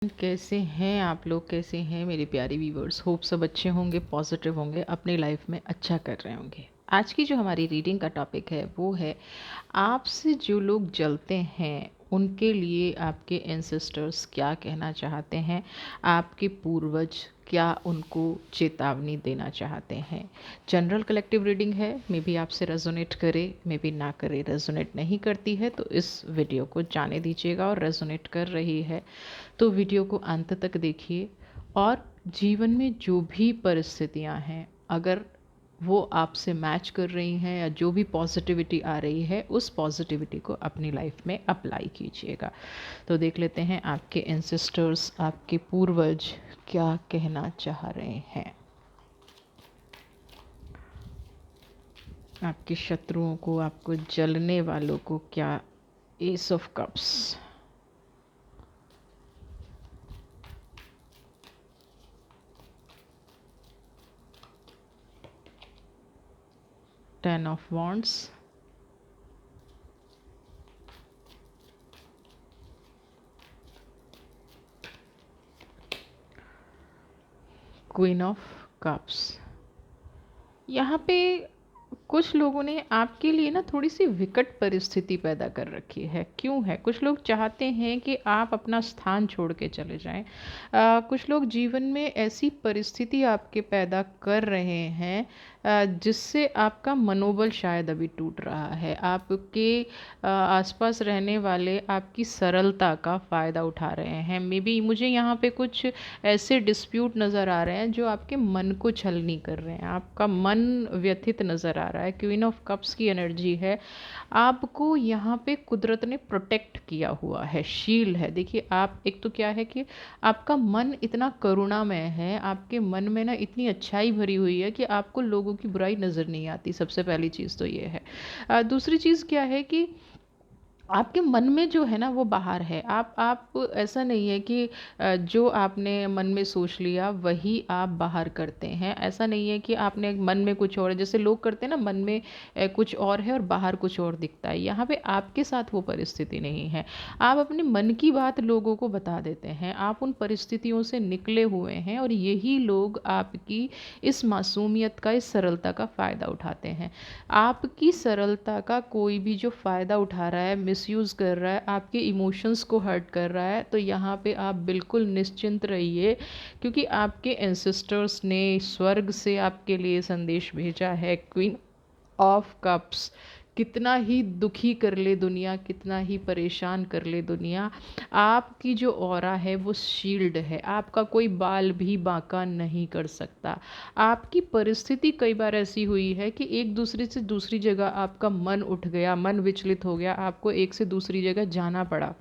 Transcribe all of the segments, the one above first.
कैसे हैं आप लोग? कैसे हैं मेरे प्यारे व्यूवर्स? होप सब अच्छे होंगे, पॉजिटिव होंगे, अपनी लाइफ में अच्छा कर रहे होंगे। आज की जो हमारी रीडिंग का टॉपिक है वो है, आपसे जो लोग जलते हैं उनके लिए आपके एंसेस्टर्स क्या कहना चाहते हैं, आपके पूर्वज क्या उनको चेतावनी देना चाहते हैं। जनरल कलेक्टिव रीडिंग है, मे बी आपसे रेजोनेट करे, मे बी ना करे। रेजोनेट नहीं करती है तो इस वीडियो को जाने दीजिएगा, और रेजोनेट कर रही है तो वीडियो को अंत तक देखिए। और जीवन में जो भी परिस्थितियां हैं, अगर वो आपसे मैच कर रही हैं या जो भी पॉजिटिविटी आ रही है, उस पॉजिटिविटी को अपनी लाइफ में अप्लाई कीजिएगा। तो देख लेते हैं आपके एंसेस्टर्स, आपके पूर्वज क्या कहना चाह रहे हैं। आपके शत्रुओं को, आपको जलने वालों को क्या। S of cups, 10 of wands, queen of cups. यहाँ पे कुछ लोगों ने आपके लिए ना थोड़ी सी विकट परिस्थिति पैदा कर रखी है। क्यों है? कुछ लोग चाहते हैं कि आप अपना स्थान छोड़ के चले जाएं। कुछ लोग जीवन में ऐसी परिस्थिति आपके पैदा कर रहे हैं जिससे आपका मनोबल शायद अभी टूट रहा है। आपके आसपास रहने वाले आपकी सरलता का फ़ायदा उठा रहे हैं। मे बी मुझे यहाँ पे कुछ ऐसे डिस्प्यूट नज़र आ रहे हैं जो आपके मन को छलनी कर रहे हैं। आपका मन व्यथित नज़र आ रहा है। क्वीन ऑफ कप्स की एनर्जी है। आपको यहाँ पे कुदरत ने प्रोटेक्ट किया हुआ है, शील्ड है। देखिए, आप एक तो क्या है कि आपका मन इतना करुणामय है, आपके मन में ना इतनी अच्छाई भरी हुई है कि आपको लोगों की बुराई नज़र नहीं आती। सबसे पहली चीज़ तो ये है। दूसरी चीज़ क्या है कि आपके मन में जो है ना वो बाहर है। आप ऐसा नहीं है कि जो आपने मन में सोच लिया वही आप बाहर करते हैं। ऐसा नहीं है कि आपने मन में कुछ और है, जैसे लोग करते हैं ना, मन में कुछ और है और बाहर कुछ और दिखता है। यहाँ पे आपके साथ वो परिस्थिति नहीं है। आप अपने मन की बात लोगों को बता देते हैं। आप उन परिस्थितियों से निकले हुए हैं और यही लोग आपकी इस मासूमियत का, इस सरलता का फ़ायदा उठाते हैं। आपकी सरलता का कोई भी जो फ़ायदा उठा रहा है, मिसयूज़ कर रहा है, आपके इमोशंस को हर्ट कर रहा है, तो यहाँ पे आप बिल्कुल निश्चिंत रहिए, क्योंकि आपके एंसेस्टर्स ने स्वर्ग से आपके लिए संदेश भेजा है। क्वीन ऑफ कप्स, कितना ही दुखी कर ले दुनिया, कितना ही परेशान कर ले दुनिया, आपकी जो ऑरा है वो शील्ड है। आपका कोई बाल भी बांका नहीं कर सकता। आपकी परिस्थिति कई बार ऐसी हुई है कि एक दूसरे से दूसरी जगह आपका मन उठ गया, मन विचलित हो गया, आपको एक से दूसरी जगह जाना पड़ा,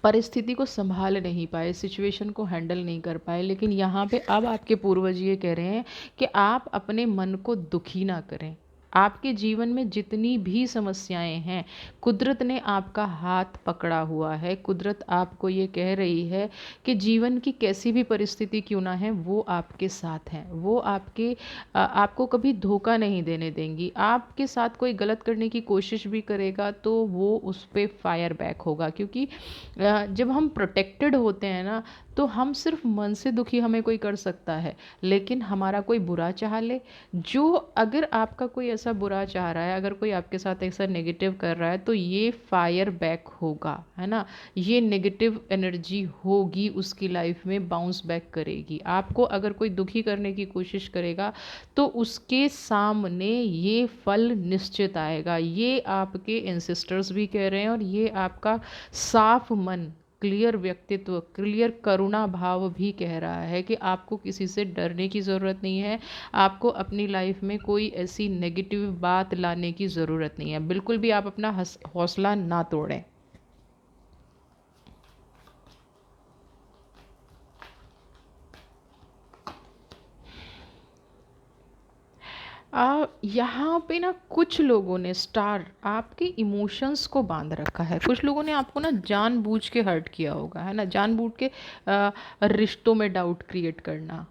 परिस्थिति को संभाल नहीं पाए, सिचुएशन को हैंडल नहीं कर पाए। लेकिन यहाँ पे अब आपके पूर्वज ये कह रहे हैं कि आप अपने मन को दुखी ना करें। आपके जीवन में जितनी भी समस्याएं हैं, कुदरत ने आपका हाथ पकड़ा हुआ है। कुदरत आपको ये कह रही है कि जीवन की कैसी भी परिस्थिति क्यों ना है, वो आपके साथ हैं। वो आपको कभी धोखा नहीं देने देंगी। आपके साथ कोई गलत करने की कोशिश भी करेगा तो वो उस पर फायर बैक होगा, क्योंकि जब हम प्रोटेक्टेड होते हैं ना, तो हम सिर्फ मन से दुखी हमें कोई कर सकता है, लेकिन हमारा कोई बुरा चाह ले, जो अगर आपका कोई ऐसा बुरा चाह रहा है, अगर कोई आपके साथ ऐसा नेगेटिव कर रहा है, तो ये फायर बैक होगा, है ना। ये नेगेटिव एनर्जी होगी, उसकी लाइफ में बाउंस बैक करेगी। आपको अगर कोई दुखी करने की कोशिश करेगा तो उसके सामने ये फल निश्चित आएगा। ये आपके एंसेस्टर्स भी कह रहे हैं, और ये आपका साफ मन, क्लियर व्यक्तित्व, क्लियर करुणा भाव भी कह रहा है कि आपको किसी से डरने की ज़रूरत नहीं है। आपको अपनी लाइफ में कोई ऐसी नेगेटिव बात लाने की ज़रूरत नहीं है। बिल्कुल भी आप अपना हौसला ना तोड़ें। यहाँ पे ना कुछ लोगों ने स्टार आपके इमोशंस को बांध रखा है। कुछ लोगों ने आपको ना जानबूझ के हर्ट किया होगा, है ना, जानबूझ के रिश्तों में डाउट क्रिएट करना,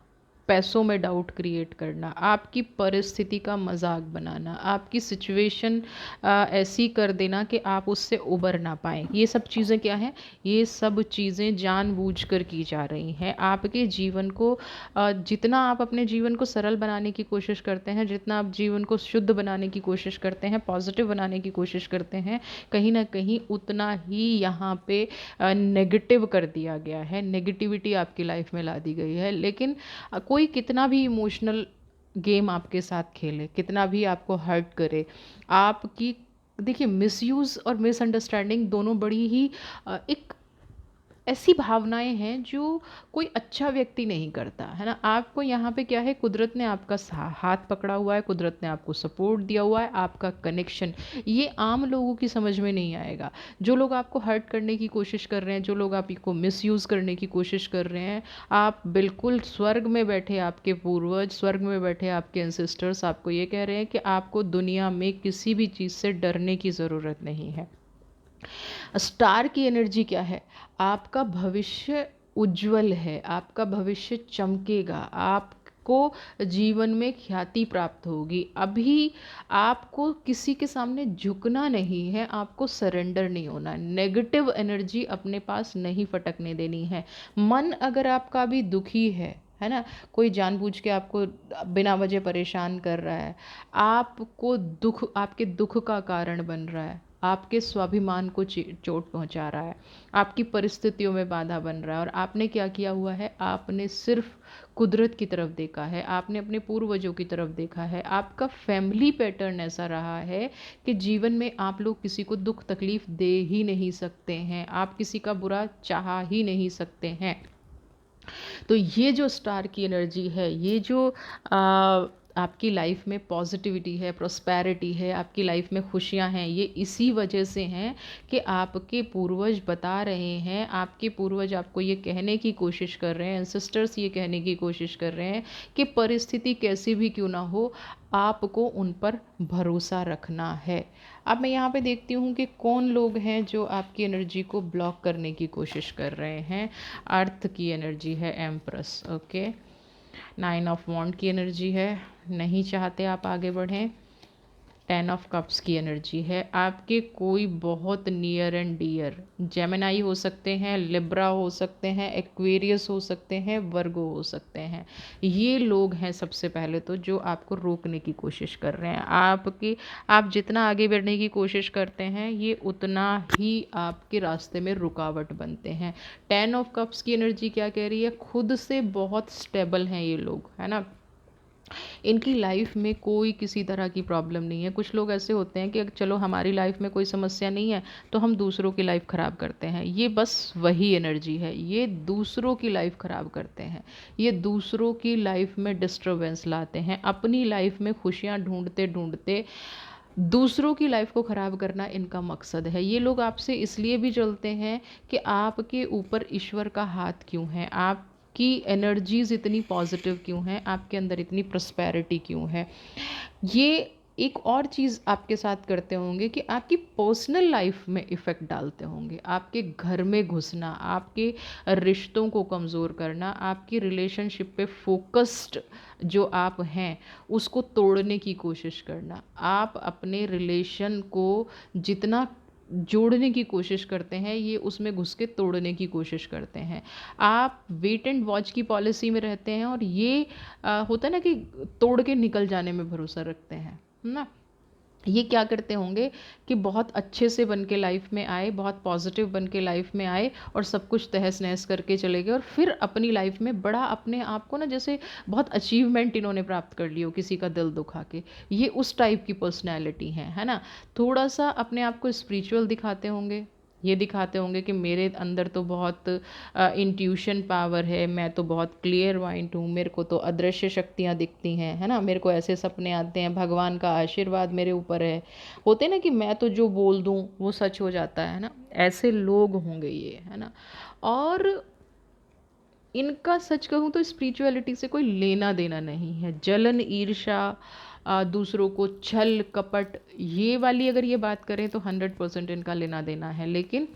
पैसों में डाउट क्रिएट करना, आपकी परिस्थिति का मजाक बनाना, आपकी सिचुएशन ऐसी कर देना कि आप उससे उबर ना पाएँ, ये सब चीज़ें क्या हैं? ये सब चीज़ें जानबूझकर की जा रही हैं। आपके जीवन को जितना आप अपने जीवन को सरल बनाने की कोशिश करते हैं, जितना आप जीवन को शुद्ध बनाने की कोशिश करते हैं, पॉजिटिव बनाने की कोशिश करते हैं, कहीं ना कहीं उतना ही यहाँ पे नेगेटिव कर दिया गया है, नेगेटिविटी आपकी लाइफ में ला दी गई है। लेकिन कोई कितना भी इमोशनल गेम आपके साथ खेले, कितना भी आपको हर्ट करे, आपकी देखिए मिसयूज़ और मिसअंडरस्टैंडिंग दोनों बड़ी ही एक ऐसी भावनाएं हैं जो कोई अच्छा व्यक्ति नहीं करता है ना। आपको यहाँ पे क्या है, कुदरत ने आपका हाथ पकड़ा हुआ है, कुदरत ने आपको सपोर्ट दिया हुआ है, आपका कनेक्शन ये आम लोगों की समझ में नहीं आएगा। जो लोग आपको हर्ट करने की कोशिश कर रहे हैं, जो लोग आपको मिसयूज़ करने की कोशिश कर रहे हैं, आप बिल्कुल स्वर्ग में बैठे आपके पूर्वज, स्वर्ग में बैठे आपके एंसेस्टर्स आपको ये कह रहे हैं कि आपको दुनिया में किसी भी चीज़ से डरने की ज़रूरत नहीं है। स्टार की एनर्जी क्या है? आपका भविष्य उज्जवल है, आपका भविष्य चमकेगा, आपको जीवन में ख्याति प्राप्त होगी। अभी आपको किसी के सामने झुकना नहीं है, आपको सरेंडर नहीं होना, नेगेटिव एनर्जी अपने पास नहीं फटकने देनी है। मन अगर आपका भी दुखी है ना, कोई जानबूझ के आपको बिना वजह परेशान कर रहा है, आपको दुख, आपके दुख का कारण बन रहा है, आपके स्वाभिमान को चोट पहुंचा रहा है, आपकी परिस्थितियों में बाधा बन रहा है, और आपने क्या किया हुआ है? आपने सिर्फ कुदरत की तरफ देखा है, आपने अपने पूर्वजों की तरफ देखा है। आपका फैमिली पैटर्न ऐसा रहा है कि जीवन में आप लोग किसी को दुख तकलीफ दे ही नहीं सकते हैं, आप किसी का बुरा चाह ही नहीं सकते हैं। तो ये जो स्टार की एनर्जी है, ये जो आपकी लाइफ में पॉजिटिविटी है, प्रोस्पैरिटी है, आपकी लाइफ में खुशियां हैं, ये इसी वजह से हैं कि आपके पूर्वज बता रहे हैं, आपके पूर्वज आपको ये कहने की कोशिश कर रहे हैं, एंसेस्टर्स ये कहने की कोशिश कर रहे हैं कि परिस्थिति कैसी भी क्यों ना हो, आपको उन पर भरोसा रखना है। अब मैं यहाँ पे देखती हूँ कि कौन लोग हैं जो आपकी एनर्जी को ब्लॉक करने की कोशिश कर रहे हैं। अर्थ की एनर्जी है एम्प्रेस, ओके। 9 ऑफ वॉन्ड की एनर्जी है, नहीं चाहते आप आगे बढ़ें। 10 ऑफ कप्स की एनर्जी है, आपके कोई बहुत नियर एंड डियर, जेमिनाई हो सकते हैं, लिब्रा हो सकते हैं, एक्वेरियस हो सकते हैं, वर्गो हो सकते हैं। ये लोग हैं सबसे पहले तो जो आपको रोकने की कोशिश कर रहे हैं। आप जितना आगे बढ़ने की कोशिश करते हैं, ये उतना ही आपके रास्ते में रुकावट बनते हैं। 10 ऑफ कप्स की एनर्जी क्या कह रही है? खुद से बहुत स्टेबल हैं ये लोग, है ना। इनकी लाइफ में कोई किसी तरह की प्रॉब्लम नहीं है। कुछ लोग ऐसे होते हैं कि चलो हमारी लाइफ में कोई समस्या नहीं है तो हम दूसरों की लाइफ ख़राब करते हैं। ये बस वही एनर्जी है, ये दूसरों की लाइफ ख़राब करते हैं, ये दूसरों की लाइफ में डिस्टर्बेंस लाते हैं। अपनी लाइफ में खुशियाँ ढूंढते ढूंढते दूसरों की लाइफ को ख़राब करना इनका मकसद है। ये लोग आपसे इसलिए भी चलते हैं कि आपके ऊपर ईश्वर का हाथ क्यों है, आपकी एनर्जीज़ इतनी पॉजिटिव क्यों हैं, आपके अंदर इतनी प्रॉस्पेरिटी क्यों है। ये एक और चीज़ आपके साथ करते होंगे कि आपकी पर्सनल लाइफ में इफ़ेक्ट डालते होंगे। आपके घर में घुसना, आपके रिश्तों को कमज़ोर करना, आपकी रिलेशनशिप पे फोकस्ड जो आप हैं उसको तोड़ने की कोशिश करना। आप अपने रिलेशन को जितना जोड़ने की कोशिश करते हैं, ये उसमें घुस के तोड़ने की कोशिश करते हैं। आप वेट एंड वॉच की पॉलिसी में रहते हैं और ये होता है ना कि तोड़ के निकल जाने में भरोसा रखते हैं ना। ये क्या करते होंगे कि बहुत अच्छे से बन के लाइफ में आए, बहुत पॉजिटिव बन के लाइफ में आए और सब कुछ तहस नहस करके चले गए, और फिर अपनी लाइफ में बड़ा अपने आप को ना जैसे बहुत अचीवमेंट इन्होंने प्राप्त कर ली हो किसी का दिल दुखा के। ये उस टाइप की पर्सनैलिटी है ना। थोड़ा सा अपने आप को स्पिरिचुअल दिखाते होंगे, ये दिखाते होंगे कि मेरे अंदर तो बहुत इंट्यूशन पावर है, मैं तो बहुत क्लियर माइंड हूँ, मेरे को तो अदृश्य शक्तियाँ दिखती हैं, है ना, मेरे को ऐसे सपने आते हैं, भगवान का आशीर्वाद मेरे ऊपर है। होते ना कि मैं तो जो बोल दूँ वो सच हो जाता है ना। ऐसे लोग होंगे ये, है ना। और इनका सच कहूँ तो स्पिरिचुअलिटी से कोई लेना देना नहीं है। जलन, ईर्ष्या, दूसरों को छल कपट, ये वाली अगर ये बात करें तो 100% इनका लेना देना है। लेकिन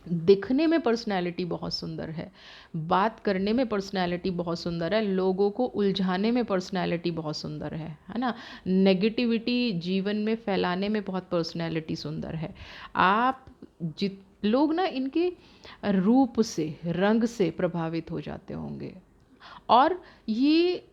दिखने में पर्सनैलिटी बहुत सुंदर है, बात करने में पर्सनैलिटी बहुत सुंदर है, लोगों को उलझाने में पर्सनैलिटी बहुत सुंदर है ना। नेगेटिविटी जीवन में फैलाने में बहुत पर्सनैलिटी सुंदर है। आप जित लोग ना इनके रूप से, रंग से प्रभावित हो जाते होंगे। और ये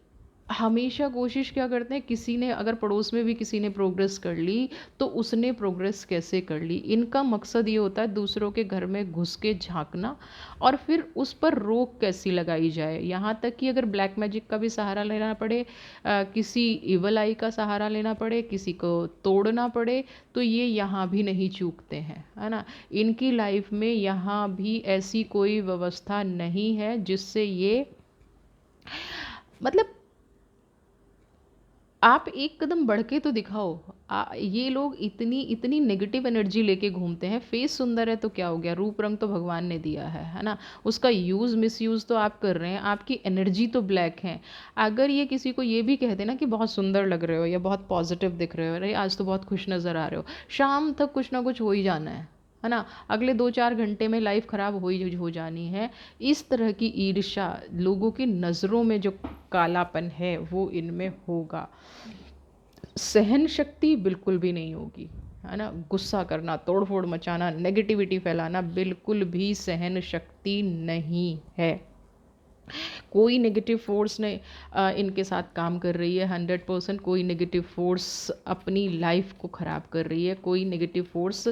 हमेशा कोशिश क्या करते हैं, किसी ने अगर पड़ोस में भी किसी ने प्रोग्रेस कर ली तो उसने प्रोग्रेस कैसे कर ली, इनका मकसद ये होता है दूसरों के घर में घुस के झांकना और फिर उस पर रोक कैसी लगाई जाए। यहाँ तक कि अगर ब्लैक मैजिक का भी सहारा लेना पड़े, किसी इवल आई का सहारा लेना पड़े, किसी को तोड़ना पड़े, तो ये यहाँ भी नहीं चूकते हैं, है ना। इनकी लाइफ में यहाँ भी ऐसी कोई व्यवस्था नहीं है जिससे ये, मतलब आप एक कदम बढ़ के तो दिखाओ। ये लोग इतनी इतनी नेगेटिव एनर्जी लेके घूमते हैं। फेस सुंदर है तो क्या हो गया, रूप रंग तो भगवान ने दिया है ना। उसका यूज़ मिसयूज़ तो आप कर रहे हैं, आपकी एनर्जी तो ब्लैक है। अगर ये किसी को ये भी कह देना कि बहुत सुंदर लग रहे हो या बहुत पॉजिटिव दिख रहे हो, अरे आज तो बहुत खुश नज़र आ रहे हो, शाम तक कुछ ना कुछ हो ही जाना है ना। अगले 2-4 घंटे में लाइफ ख़राब हो जानी है। इस तरह की ईर्ष्या, लोगों की नज़रों में जो कालापन है वो इनमें होगा। सहन शक्ति बिल्कुल भी नहीं होगी, है ना। गुस्सा करना, तोड़ फोड़ मचाना, नेगेटिविटी फैलाना, बिल्कुल भी सहन शक्ति नहीं है। कोई नेगेटिव फोर्स ने इनके साथ काम कर रही है 100%। कोई नेगेटिव फोर्स अपनी लाइफ को ख़राब कर रही है, कोई नेगेटिव फोर्स।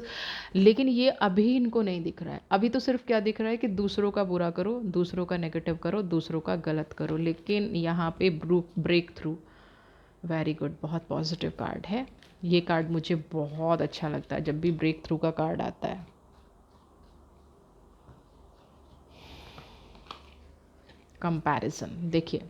लेकिन ये अभी इनको नहीं दिख रहा है। अभी तो सिर्फ क्या दिख रहा है कि दूसरों का बुरा करो, दूसरों का नेगेटिव करो, दूसरों का गलत करो। लेकिन यहाँ पे ब्रेक थ्रू, वेरी गुड, बहुत पॉजिटिव कार्ड है ये। कार्ड मुझे बहुत अच्छा लगता है जब भी ब्रेक थ्रू का कार्ड आता है। कंपैरिजन देखिए,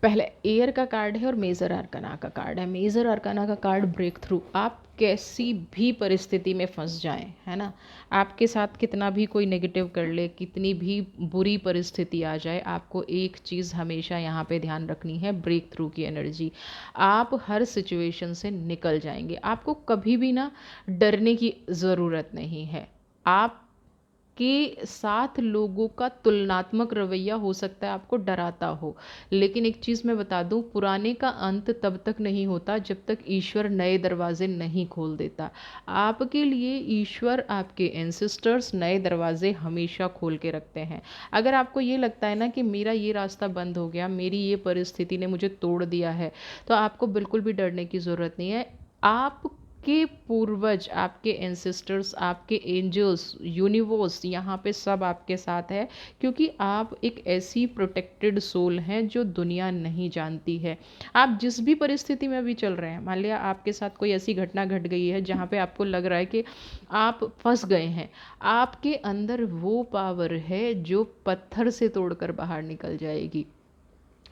पहले एयर का कार्ड है और मेजर आर्काना का कार्ड है। मेजर आर्काना का कार्ड ब्रेक थ्रू। आप कैसी भी परिस्थिति में फंस जाएं, है ना, आपके साथ कितना भी कोई नेगेटिव कर ले, कितनी भी बुरी परिस्थिति आ जाए, आपको एक चीज़ हमेशा यहाँ पे ध्यान रखनी है, ब्रेक थ्रू की एनर्जी। आप हर सिचुएशन से निकल जाएंगे। आपको कभी भी ना डरने की ज़रूरत नहीं है। आप के साथ लोगों का तुलनात्मक रवैया हो सकता है आपको डराता हो, लेकिन एक चीज़ मैं बता दूं, पुराने का अंत तब तक नहीं होता जब तक ईश्वर नए दरवाजे नहीं खोल देता। आपके लिए ईश्वर, आपके एंसेस्टर्स नए दरवाजे हमेशा खोल के रखते हैं। अगर आपको ये लगता है ना कि मेरा ये रास्ता बंद हो गया, मेरी ये परिस्थिति ने मुझे तोड़ दिया है, तो आपको बिल्कुल भी डरने की ज़रूरत नहीं है। आप के पूर्वज, आपके एंसेस्टर्स, आपके एंजल्स, यूनिवर्स यहाँ पे सब आपके साथ है, क्योंकि आप एक ऐसी प्रोटेक्टेड सोल हैं जो दुनिया नहीं जानती है। आप जिस भी परिस्थिति में अभी चल रहे हैं, मान लिया आपके साथ कोई ऐसी घटना घट गई है जहाँ पे आपको लग रहा है कि आप फंस गए हैं, आपके अंदर वो पावर है जो पत्थर से तोड़कर बाहर निकल जाएगी।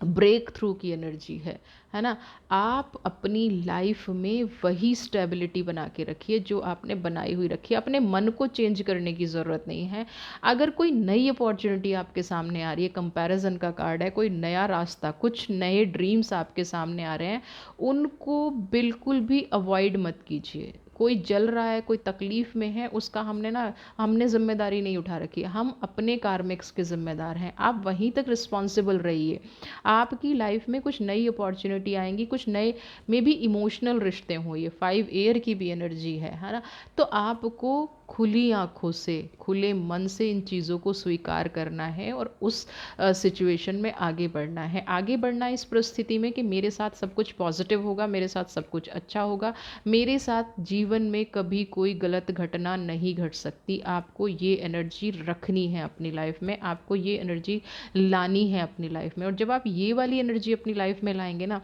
ब्रेक थ्रू की एनर्जी है ना। आप अपनी लाइफ में वही स्टेबिलिटी बना के रखिए जो आपने बनाई हुई रखी है। अपने मन को चेंज करने की ज़रूरत नहीं है। अगर कोई नई अपॉर्चुनिटी आपके सामने आ रही है, कंपैरिजन का कार्ड है, कोई नया रास्ता, कुछ नए ड्रीम्स आपके सामने आ रहे हैं, उनको बिल्कुल भी अवॉइड मत कीजिए। कोई जल रहा है, कोई तकलीफ़ में है, उसका हमने जिम्मेदारी नहीं उठा रखी है। हम अपने कार्मिक्स के ज़िम्मेदार हैं। आप वहीं तक रिस्पॉन्सिबल रहिए। आपकी लाइफ में कुछ नई अपॉर्चुनिटी आएंगी, कुछ नए मे बी इमोशनल रिश्ते हों, ये 5 एयर की भी एनर्जी है ना। तो आपको खुली आँखों से, खुले मन से इन चीज़ों को स्वीकार करना है और उस सिचुएशन में आगे बढ़ना है। आगे बढ़ना इस परिस्थिति में कि मेरे साथ सब कुछ पॉजिटिव होगा, मेरे साथ सब कुछ अच्छा होगा, मेरे साथ जीवन में कभी कोई गलत घटना नहीं घट सकती। आपको ये एनर्जी रखनी है अपनी लाइफ में, आपको ये एनर्जी लानी है अपनी लाइफ में। और जब आप ये वाली एनर्जी अपनी लाइफ में लाएंगे ना,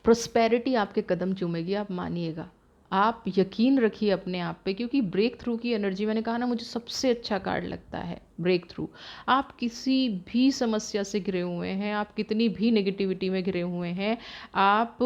प्रोस्पेरिटी आपके कदम चूमेगी, आप मानिएगा। आप यकीन रखिए अपने आप पे, क्योंकि ब्रेक थ्रू की एनर्जी, मैंने कहा ना, मुझे सबसे अच्छा कार्ड लगता है ब्रेक थ्रू। आप किसी भी समस्या से घिरे हुए हैं, आप कितनी भी नेगेटिविटी में घिरे हुए हैं, आप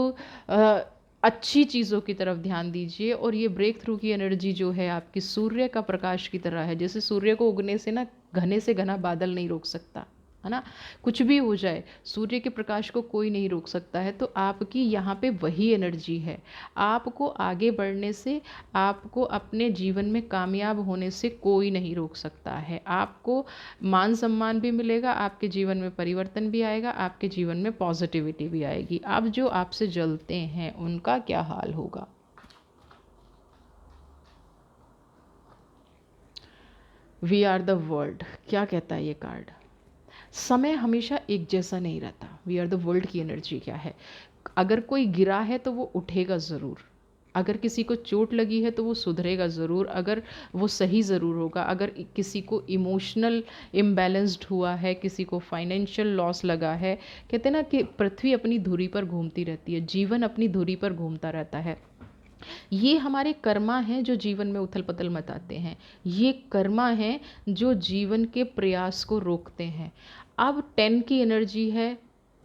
अच्छी चीज़ों की तरफ ध्यान दीजिए। और ये ब्रेक थ्रू की एनर्जी जो है आपकी सूर्य का प्रकाश की तरह है। जैसे सूर्य को उगने से ना घने से घना बादल नहीं रोक सकता, है ना। कुछ भी हो जाए, सूर्य के प्रकाश को कोई नहीं रोक सकता है। तो आपकी यहाँ पे वही एनर्जी है। आपको आगे बढ़ने से, आपको अपने जीवन में कामयाब होने से कोई नहीं रोक सकता है। आपको मान सम्मान भी मिलेगा, आपके जीवन में परिवर्तन भी आएगा, आपके जीवन में पॉजिटिविटी भी आएगी। अब जो आपसे जलते हैं उनका क्या हाल होगा। वी आर द वर्ल्ड, क्या कहता है ये कार्ड। समय हमेशा एक जैसा नहीं रहता। वी आर द वर्ल्ड की एनर्जी क्या है, अगर कोई गिरा है तो वो उठेगा ज़रूर, अगर किसी को चोट लगी है तो वो सुधरेगा ज़रूर, अगर वो सही ज़रूर होगा। अगर किसी को इमोशनल इम्बैलेंस्ड हुआ है, किसी को फाइनेंशियल लॉस लगा है, कहते हैं ना कि पृथ्वी अपनी धुरी पर घूमती रहती है, जीवन अपनी धुरी पर घूमता रहता है। ये हमारे कर्मा हैं जो जीवन में उथल पुथल मचाते हैं, ये कर्मा हैं जो जीवन के प्रयास को रोकते हैं। अब 10 की एनर्जी है,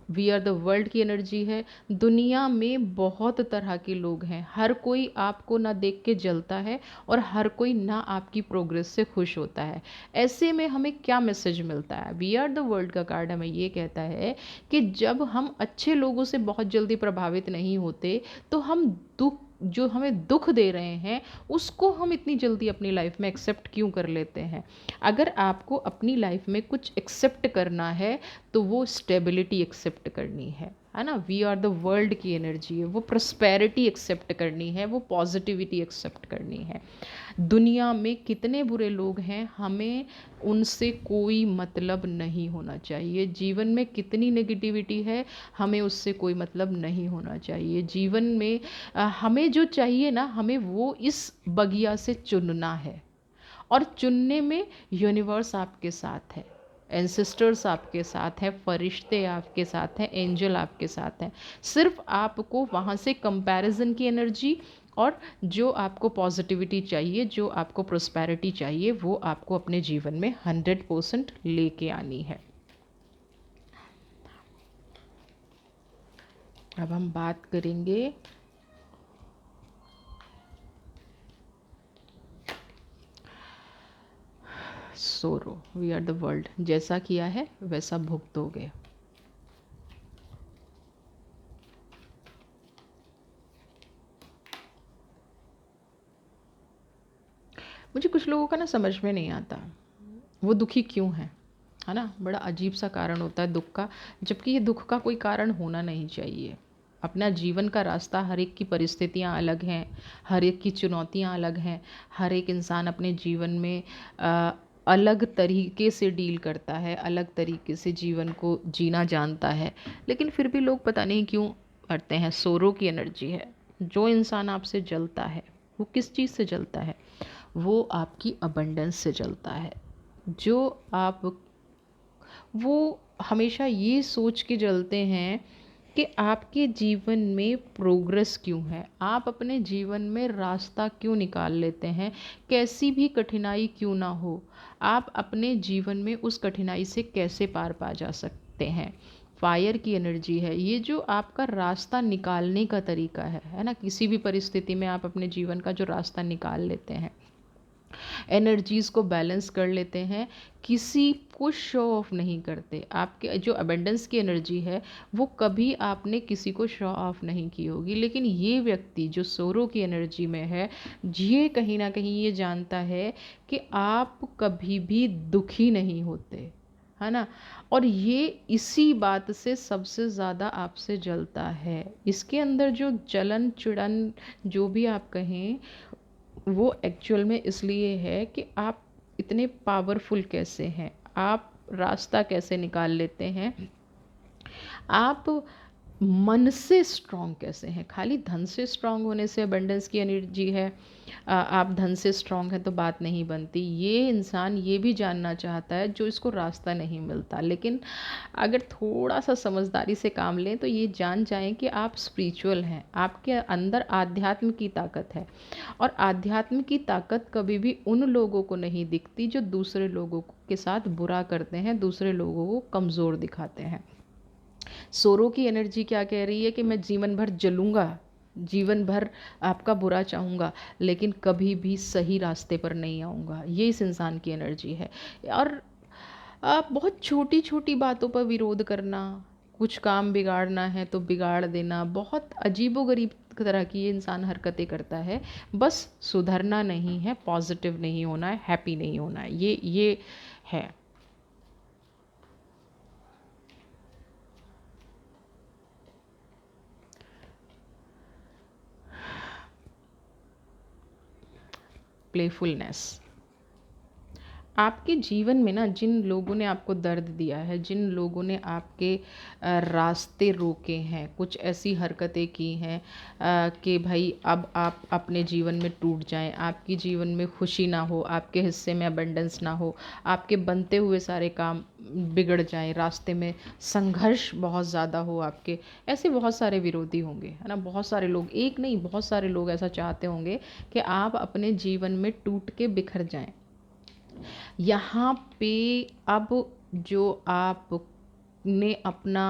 वी आर द वर्ल्ड की एनर्जी है। दुनिया में बहुत तरह के लोग हैं, हर कोई आपको ना देख के जलता है और हर कोई ना आपकी प्रोग्रेस से खुश होता है। ऐसे में हमें क्या मैसेज मिलता है। वी आर द वर्ल्ड का कार्ड हमें ये कहता है कि जब हम अच्छे लोगों से बहुत जल्दी प्रभावित नहीं होते तो हम दुख, जो हमें दुख दे रहे हैं उसको हम इतनी जल्दी अपनी लाइफ में एक्सेप्ट क्यों कर लेते हैं। अगर आपको अपनी लाइफ में कुछ एक्सेप्ट करना है तो वो स्टेबिलिटी एक्सेप्ट करनी है ना। वी आर द वर्ल्ड की एनर्जी है, वो प्रॉस्पेरिटी एक्सेप्ट करनी है, वो पॉजिटिविटी एक्सेप्ट करनी है। दुनिया में कितने बुरे लोग हैं, हमें उनसे कोई मतलब नहीं होना चाहिए। जीवन में कितनी नेगेटिविटी है, हमें उससे कोई मतलब नहीं होना चाहिए। जीवन में हमें जो चाहिए ना, हमें वो इस बगिया से चुनना है, और चुनने में यूनिवर्स आपके साथ है, एंसेस्टर्स आपके साथ हैं, फरिश्ते आपके साथ हैं, एंजल आपके साथ हैं। सिर्फ आपको वहाँ से कंपैरिजन की एनर्जी और जो आपको पॉजिटिविटी चाहिए, जो आपको प्रोस्पेरिटी चाहिए, वो आपको अपने जीवन में 100% लेके आनी है। अब हम बात करेंगे सोरो। वी आर द वर्ल्ड, जैसा किया है वैसा भुगतोगे। मुझे कुछ लोगों का ना समझ में नहीं आता वो दुखी क्यों है ना। बड़ा अजीब सा कारण होता है दुख का, जबकि ये दुख का कोई कारण होना नहीं चाहिए। अपना जीवन का रास्ता, हर एक की परिस्थितियाँ अलग हैं, हर एक की चुनौतियाँ अलग हैं, हर एक इंसान अपने जीवन में अलग तरीके से डील करता है, अलग तरीके से जीवन को जीना जानता है। लेकिन फिर भी लोग पता नहीं क्यों करते हैं। सोरो की एनर्जी है। जो इंसान आपसे जलता है वो किस चीज़ से जलता है, वो आपकी अबंडेंस से जलता है। जो आप, वो हमेशा ये सोच के जलते हैं कि आपके जीवन में प्रोग्रेस क्यों है, आप अपने जीवन में रास्ता क्यों निकाल लेते हैं, कैसी भी कठिनाई क्यों ना हो, आप अपने जीवन में उस कठिनाई से कैसे पार पा जा सकते हैं। फायर की एनर्जी है ये, जो आपका रास्ता निकालने का तरीका है ना। किसी भी परिस्थिति में आप अपने जीवन का जो रास्ता निकाल लेते हैं, एनर्जीज़ को बैलेंस कर लेते हैं, किसी को शो ऑफ नहीं करते। आपके जो अबेंडेंस की एनर्जी है वो कभी आपने किसी को शो ऑफ नहीं की होगी। लेकिन ये व्यक्ति जो सोरो की एनर्जी में है, ये कहीं ना कहीं ये जानता है कि आप कभी भी दुखी नहीं होते, है ना। और ये इसी बात से सबसे ज़्यादा आपसे जलता है। इसके अंदर जो जलन चिड़न जो भी आप कहें, वो एक्चुअल में इसलिए है कि आप इतने पावरफुल कैसे हैं, आप रास्ता कैसे निकाल लेते हैं, आप मन से स्ट्रांग कैसे हैं। खाली धन से स्ट्रांग होने से अबंडेंस की एनर्जी है, आप धन से स्ट्रांग हैं तो बात नहीं बनती। ये इंसान ये भी जानना चाहता है जो इसको रास्ता नहीं मिलता। लेकिन अगर थोड़ा सा समझदारी से काम लें तो ये जान जाएं कि आप स्पिरिचुअल हैं, आपके अंदर आध्यात्म की ताकत है। और आध्यात्म की ताकत कभी भी उन लोगों को नहीं दिखती जो दूसरे लोगों के साथ बुरा करते हैं, दूसरे लोगों को कमज़ोर दिखाते हैं। सोरो की एनर्जी क्या कह रही है कि मैं जीवन भर जलूँगा, जीवन भर आपका बुरा चाहूँगा, लेकिन कभी भी सही रास्ते पर नहीं आऊँगा। ये इस इंसान की एनर्जी है। और बहुत छोटी छोटी बातों पर विरोध करना, कुछ काम बिगाड़ना है तो बिगाड़ देना, बहुत अजीबोगरीब तरह की ये इंसान हरकतें करता है। बस सुधरना नहीं है, पॉजिटिव नहीं होना है, हैप्पी नहीं होना है, ये है। प्लेफुलनेस। आपके जीवन में ना जिन लोगों ने आपको दर्द दिया है, जिन लोगों ने आपके रास्ते रोके हैं, कुछ ऐसी हरकतें की हैं कि भाई अब आप अपने जीवन में टूट जाएं, आपकी जीवन में खुशी ना हो, आपके हिस्से में अबंडेंस ना हो, आपके बनते हुए सारे काम बिगड़ जाएं, रास्ते में संघर्ष बहुत ज़्यादा हो आपके, ऐसे बहुत सारे विरोधी होंगे, है ना। बहुत सारे लोग, एक नहीं बहुत सारे लोग ऐसा चाहते होंगे कि आप अपने जीवन में टूट के बिखर जाएं। यहाँ पे अब जो आपने अपना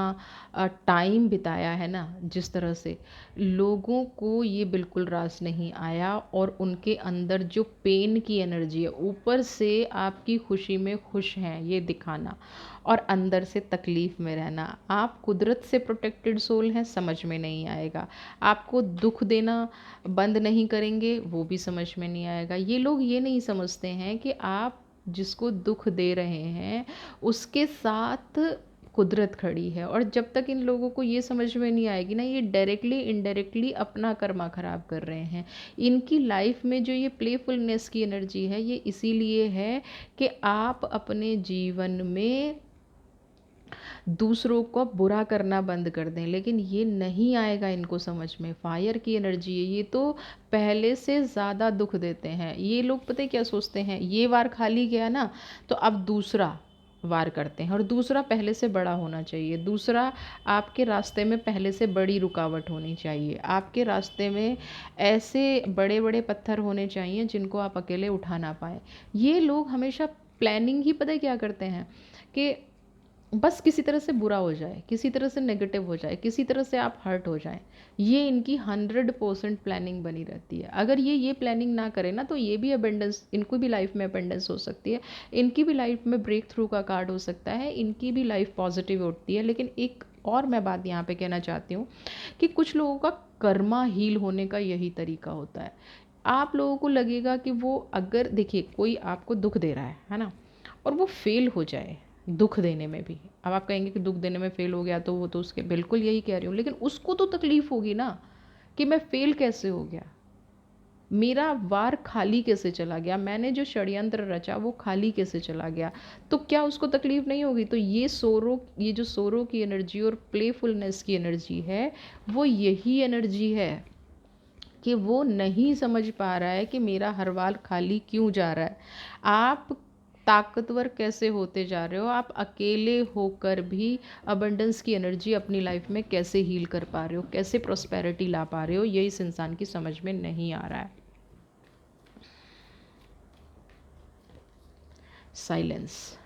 टाइम बिताया है ना, जिस तरह से लोगों को ये बिल्कुल रास नहीं आया, और उनके अंदर जो पेन की एनर्जी है, ऊपर से आपकी खुशी में खुश हैं ये दिखाना, और अंदर से तकलीफ़ में रहना। आप कुदरत से प्रोटेक्टेड सोल हैं, समझ में नहीं आएगा। आपको दुख देना बंद नहीं करेंगे, वो भी समझ में नहीं आएगा। ये लोग ये नहीं समझते हैं कि आप जिसको दुख दे रहे हैं उसके साथ कुदरत खड़ी है, और जब तक इन लोगों को ये समझ में नहीं आएगी ना, ये डायरेक्टली इनडायरेक्टली अपना कर्मा खराब कर रहे हैं। इनकी लाइफ में जो ये प्लेफुलनेस की एनर्जी है, ये इसीलिए है कि आप अपने जीवन में दूसरों को बुरा करना बंद कर दें, लेकिन ये नहीं आएगा इनको समझ में। फायर की एनर्जी है ये, तो पहले से ज़्यादा दुख देते हैं ये लोग। पता है क्या सोचते हैं, ये वार खाली गया ना तो अब दूसरा वार करते हैं, और दूसरा पहले से बड़ा होना चाहिए, दूसरा आपके रास्ते में पहले से बड़ी रुकावट होनी चाहिए, आपके रास्ते में ऐसे बड़े बड़े पत्थर होने चाहिए जिनको आप अकेले उठा ना पाएँ। ये लोग हमेशा प्लानिंग ही, पता है क्या करते हैं, कि बस किसी तरह से बुरा हो जाए, किसी तरह से नेगेटिव हो जाए, किसी तरह से आप हर्ट हो जाएं। ये इनकी 100% प्लानिंग बनी रहती है। अगर ये प्लानिंग ना करें ना, तो ये भी अबेंडेंस, इनको भी लाइफ में अबेंडेंस हो सकती है, इनकी भी लाइफ में ब्रेक थ्रू का कार्ड हो सकता है, इनकी भी लाइफ पॉजिटिव होती है। लेकिन एक और मैं बात यहाँ पे कहना चाहती हूँ कि कुछ लोगों का कर्मा हील होने का यही तरीका होता है। आप लोगों को लगेगा कि वो, अगर देखिए कोई आपको दुख दे रहा है ना, और वो फेल हो जाए दुख देने में भी। अब आप कहेंगे कि दुख देने में फेल हो गया तो वो तो उसके, बिल्कुल यही कह रही हूँ, लेकिन उसको तो तकलीफ होगी ना कि मैं फेल कैसे हो गया, मेरा वार खाली कैसे चला गया, मैंने जो षड्यंत्र रचा वो खाली कैसे चला गया, तो क्या उसको तकलीफ नहीं होगी। तो ये सोरो, ये जो सोरो की एनर्जी और प्लेफुलनेस की एनर्जी है, वो यही एनर्जी है कि वो नहीं समझ पा रहा है कि मेरा हर वाल खाली क्यों जा रहा है। आप ताकतवर कैसे होते जा रहे हो, आप अकेले होकर भी अबंडेंस की एनर्जी अपनी लाइफ में कैसे हील कर पा रहे हो, कैसे प्रॉस्पेरिटी ला पा रहे हो, ये इस इंसान की समझ में नहीं आ रहा है। साइलेंस।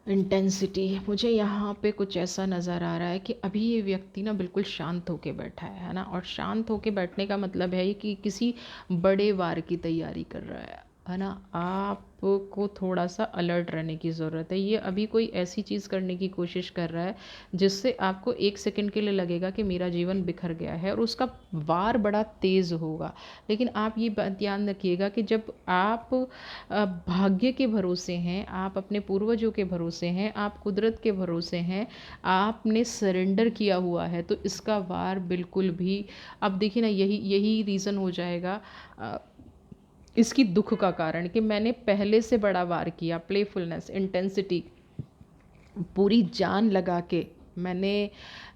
इंटेंसिटी, मुझे यहाँ पे कुछ ऐसा नज़र आ रहा है कि अभी ये व्यक्ति ना बिल्कुल शांत होके बैठा है ना, और शांत होके बैठने का मतलब है कि किसी बड़े वार की तैयारी कर रहा है ना। आपको थोड़ा सा अलर्ट रहने की ज़रूरत है। ये अभी कोई ऐसी चीज़ करने की कोशिश कर रहा है जिससे आपको एक सेकंड के लिए लगेगा कि मेरा जीवन बिखर गया है, और उसका वार बड़ा तेज़ होगा। लेकिन आप ये बात ध्यान रखिएगा कि जब आप भाग्य के भरोसे हैं, आप अपने पूर्वजों के भरोसे हैं, आप कुदरत के भरोसे हैं, आपने सरेंडर किया हुआ है, तो इसका वार बिल्कुल भी, अब देखिए ना, यही यही रीज़न हो जाएगा इसकी दुख का कारण, कि मैंने पहले से बड़ा वार किया। प्लेफुलनेस, इंटेंसिटी, पूरी जान लगा के मैंने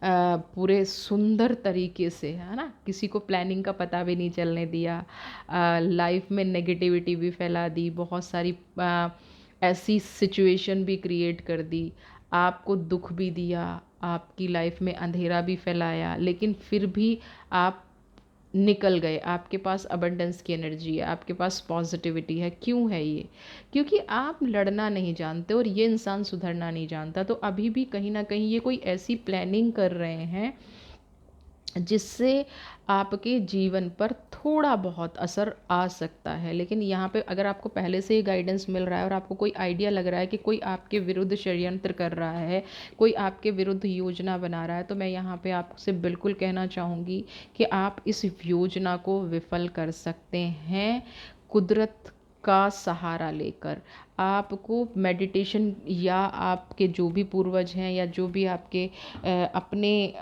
पूरे सुंदर तरीके से, है ना, किसी को प्लानिंग का पता भी नहीं चलने दिया, लाइफ में नेगेटिविटी भी फैला दी, बहुत सारी ऐसी सिचुएशन भी क्रिएट कर दी, आपको दुख भी दिया, आपकी लाइफ में अंधेरा भी फैलाया, लेकिन फिर भी आप निकल गए। आपके पास अबंडेंस की एनर्जी है, आपके पास पॉजिटिविटी है। क्यों है ये? क्योंकि आप लड़ना नहीं जानते, और ये इंसान सुधरना नहीं जानता। तो अभी भी कहीं ना कहीं ये कोई ऐसी प्लानिंग कर रहे हैं जिससे आपके जीवन पर थोड़ा बहुत असर आ सकता है। लेकिन यहाँ पे अगर आपको पहले से ही गाइडेंस मिल रहा है और आपको कोई आइडिया लग रहा है कि कोई आपके विरुद्ध षड्यंत्र कर रहा है, कोई आपके विरुद्ध योजना बना रहा है, तो मैं यहाँ पे आपसे बिल्कुल कहना चाहूँगी कि आप इस योजना को विफल कर सकते हैं कुदरत का सहारा लेकर। आपको मेडिटेशन या आपके जो भी पूर्वज हैं या जो भी आपके अपने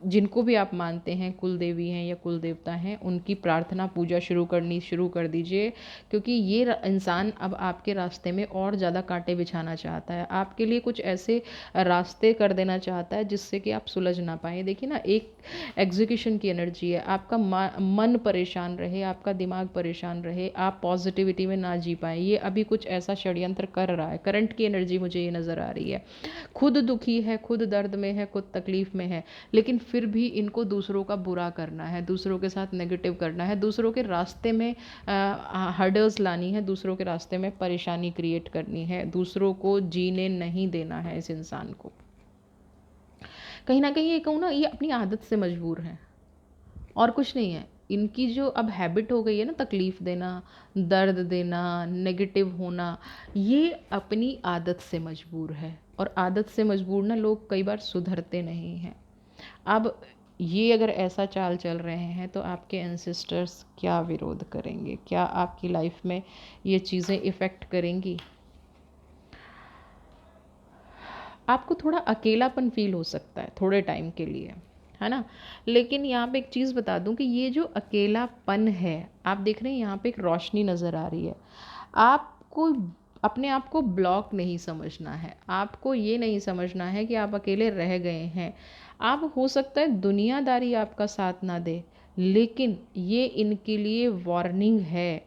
जिनको भी आप मानते हैं, कुल देवी हैं या कुल देवता हैं, उनकी प्रार्थना पूजा शुरू कर दीजिए। क्योंकि ये इंसान अब आपके रास्ते में और ज़्यादा कांटे बिछाना चाहता है, आपके लिए कुछ ऐसे रास्ते कर देना चाहता है जिससे कि आप सुलझ ना पाएँ। देखिए ना, एक एग्जीक्यूशन की एनर्जी है, आपका मन परेशान रहे, आपका दिमाग परेशान रहे, आप पॉजिटिविटी में ना जी पाए, ये अभी कुछ ऐसा षड्यंत्र कर रहा है। करंट की एनर्जी मुझे ये नज़र आ रही है। खुद दुखी है, खुद दर्द में है, खुद तकलीफ़ में है, लेकिन फिर भी इनको दूसरों का बुरा करना है, दूसरों के साथ नेगेटिव करना है, दूसरों के रास्ते में हर्डल्स लानी है, दूसरों के रास्ते में परेशानी क्रिएट करनी है, दूसरों को जीने नहीं देना है इस इंसान को। कहीं ना कहीं ये कहूँ ना, ये अपनी आदत से मजबूर हैं और कुछ नहीं है। इनकी जो अब हैबिट हो गई है ना, तकलीफ़ देना, दर्द देना, नेगेटिव होना, ये अपनी आदत से मजबूर है। और आदत से मजबूर ना लोग कई बार सुधरते नहीं हैं। अब ये अगर ऐसा चाल चल रहे हैं तो आपके एंसेस्टर्स क्या विरोध करेंगे? क्या आपकी लाइफ में ये चीज़ें इफ़ेक्ट करेंगी? आपको थोड़ा अकेलापन फील हो सकता है थोड़े टाइम के लिए, है ना? लेकिन यहाँ पे एक चीज़ बता दूँ कि ये जो अकेलापन है, आप देख रहे हैं यहाँ पे एक रोशनी नज़र आ रही है। आपको अपने आप को ब्लॉक नहीं समझना है, आपको ये नहीं समझना है कि आप अकेले रह गए हैं। आप, हो सकता है दुनियादारी आपका साथ ना दे, लेकिन ये इनके लिए वार्निंग है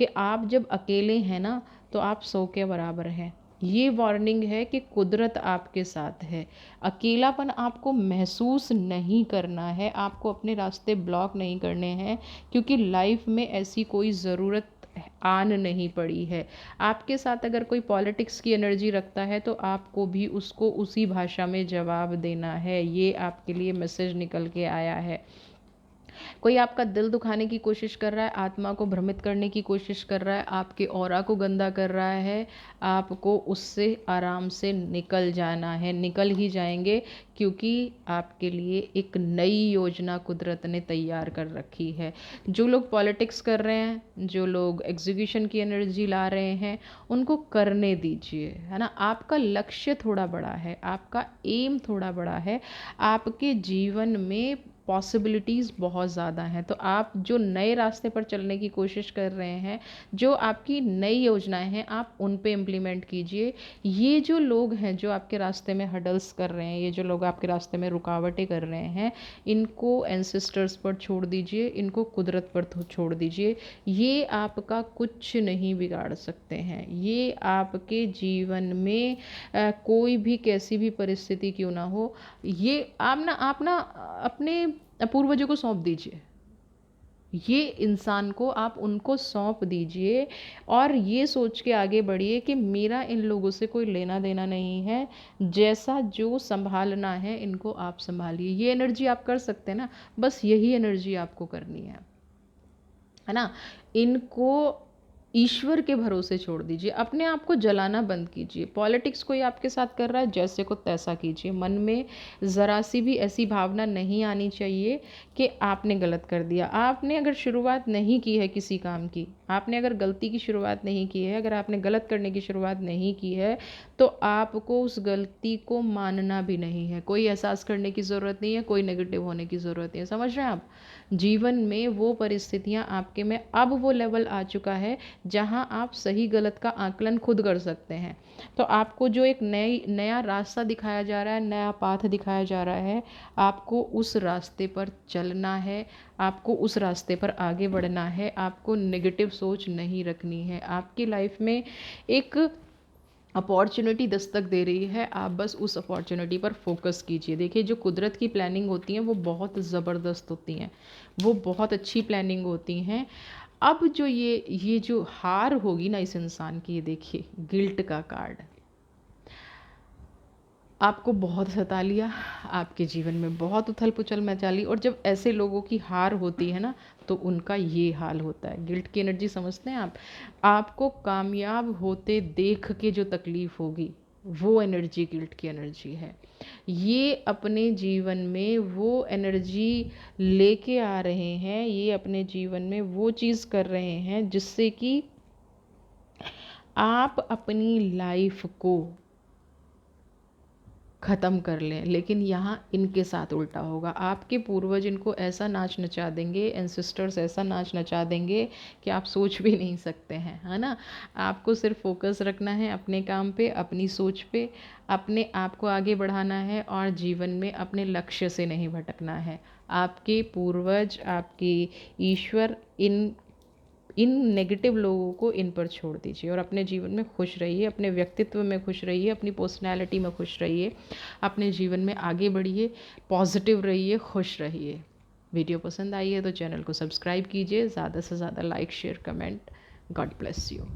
कि आप जब अकेले हैं ना, तो आप 100 के बराबर हैं। ये वार्निंग है कि कुदरत आपके साथ है। अकेलापन आपको महसूस नहीं करना है, आपको अपने रास्ते ब्लॉक नहीं करने हैं, क्योंकि लाइफ में ऐसी कोई ज़रूरत आन नहीं पड़ी है। आपके साथ अगर कोई पॉलिटिक्स की एनर्जी रखता है तो आपको भी उसको उसी भाषा में जवाब देना है। ये आपके लिए मैसेज निकल के आया है। कोई आपका दिल दुखाने की कोशिश कर रहा है, आत्मा को भ्रमित करने की कोशिश कर रहा है, आपके ऑरा को गंदा कर रहा है, आपको उससे आराम से निकल जाना है। निकल ही जाएंगे, क्योंकि आपके लिए एक नई योजना कुदरत ने तैयार कर रखी है। जो लोग पॉलिटिक्स कर रहे हैं, जो लोग एग्जीक्यूशन की एनर्जी ला रहे हैं, उनको करने दीजिए, है ना? आपका लक्ष्य थोड़ा बड़ा है, आपका एम थोड़ा बड़ा है, आपके जीवन में पॉसिबिलिटीज़ बहुत ज़्यादा हैं। तो आप जो नए रास्ते पर चलने की कोशिश कर रहे हैं, जो आपकी नई योजनाएं हैं, आप उन पे इम्प्लीमेंट कीजिए। ये जो लोग हैं जो आपके रास्ते में हडल्स कर रहे हैं, ये जो लोग आपके रास्ते में रुकावटें कर रहे हैं, इनको एंसेस्टर्स पर छोड़ दीजिए, इनको कुदरत पर छोड़ दीजिए। ये आपका कुछ नहीं बिगाड़ सकते हैं। ये आपके जीवन में कोई भी कैसी भी परिस्थिति क्यों ना हो, ये आप ना अपने पूर्वजों को सौंप दीजिए। ये इंसान को आप उनको सौंप दीजिए और ये सोच के आगे बढ़िए कि मेरा इन लोगों से कोई लेना देना नहीं है। जैसा जो संभालना है इनको आप संभालिए। ये एनर्जी आप कर सकते हैं ना, बस यही एनर्जी आपको करनी है ना? इनको ईश्वर के भरोसे छोड़ दीजिए, अपने आप को जलाना बंद कीजिए। पॉलिटिक्स कोई आपके साथ कर रहा है, जैसे को तैसा कीजिए। मन में ज़रा सी भी ऐसी भावना नहीं आनी चाहिए कि आपने गलत कर दिया। आपने अगर शुरुआत नहीं की है किसी काम की, आपने अगर गलती की शुरुआत नहीं की है, अगर आपने गलत करने की शुरुआत नहीं की है, तो आपको उस गलती को मानना भी नहीं है। कोई एहसास करने की ज़रूरत नहीं है, कोई नेगेटिव होने की ज़रूरत नहीं है। समझ रहे हैं आप? जीवन में वो परिस्थितियाँ आपके में अब वो लेवल आ चुका है जहाँ आप सही गलत का आकलन खुद कर सकते हैं। तो आपको जो एक नया रास्ता दिखाया जा रहा है, नया पाथ दिखाया जा रहा है, आपको उस रास्ते पर चलना है, आपको उस रास्ते पर आगे बढ़ना है। आपको नेगेटिव सोच नहीं रखनी है। आपकी लाइफ में एक अपॉर्चुनिटी दस्तक दे रही है, आप बस उस अपॉर्चुनिटी पर फोकस कीजिए। देखिए, जो कुदरत की प्लानिंग होती हैं वो बहुत ज़बरदस्त होती हैं, वो बहुत अच्छी प्लानिंग होती हैं। अब जो ये जो हार होगी ना इस इंसान की, ये देखिए गिल्ट का कार्ड। आपको बहुत सता लिया, आपके जीवन में बहुत उथल पुथल मचा ली, और जब ऐसे लोगों की हार होती है ना, तो उनका ये हाल होता है। गिल्ट की एनर्जी समझते हैं आप? आपको कामयाब होते देख के जो तकलीफ़ होगी, वो एनर्जी गिल्ट की एनर्जी है। ये अपने जीवन में वो एनर्जी लेके आ रहे हैं, ये अपने जीवन में वो चीज़ कर रहे हैं जिससे कि आप अपनी लाइफ को ख़त्म कर लें। लेकिन यहाँ इनके साथ उल्टा होगा। आपके पूर्वज इनको ऐसा नाच नचा देंगे, एंसेस्टर्स ऐसा नाच नचा देंगे कि आप सोच भी नहीं सकते हैं, है ना? आपको सिर्फ फोकस रखना है अपने काम पे, अपनी सोच पे, अपने आप को आगे बढ़ाना है और जीवन में अपने लक्ष्य से नहीं भटकना है। आपके पूर्वज, आपके ईश्वर, इन नेगेटिव लोगों को इन पर छोड़ दीजिए और अपने जीवन में खुश रहिए, अपने व्यक्तित्व में खुश रहिए, अपनी पर्सनैलिटी में खुश रहिए, अपने जीवन में आगे बढ़िए, पॉजिटिव रहिए, खुश रहिए। वीडियो पसंद आई है तो चैनल को सब्सक्राइब कीजिए, ज़्यादा से ज़्यादा like share comment. God bless you.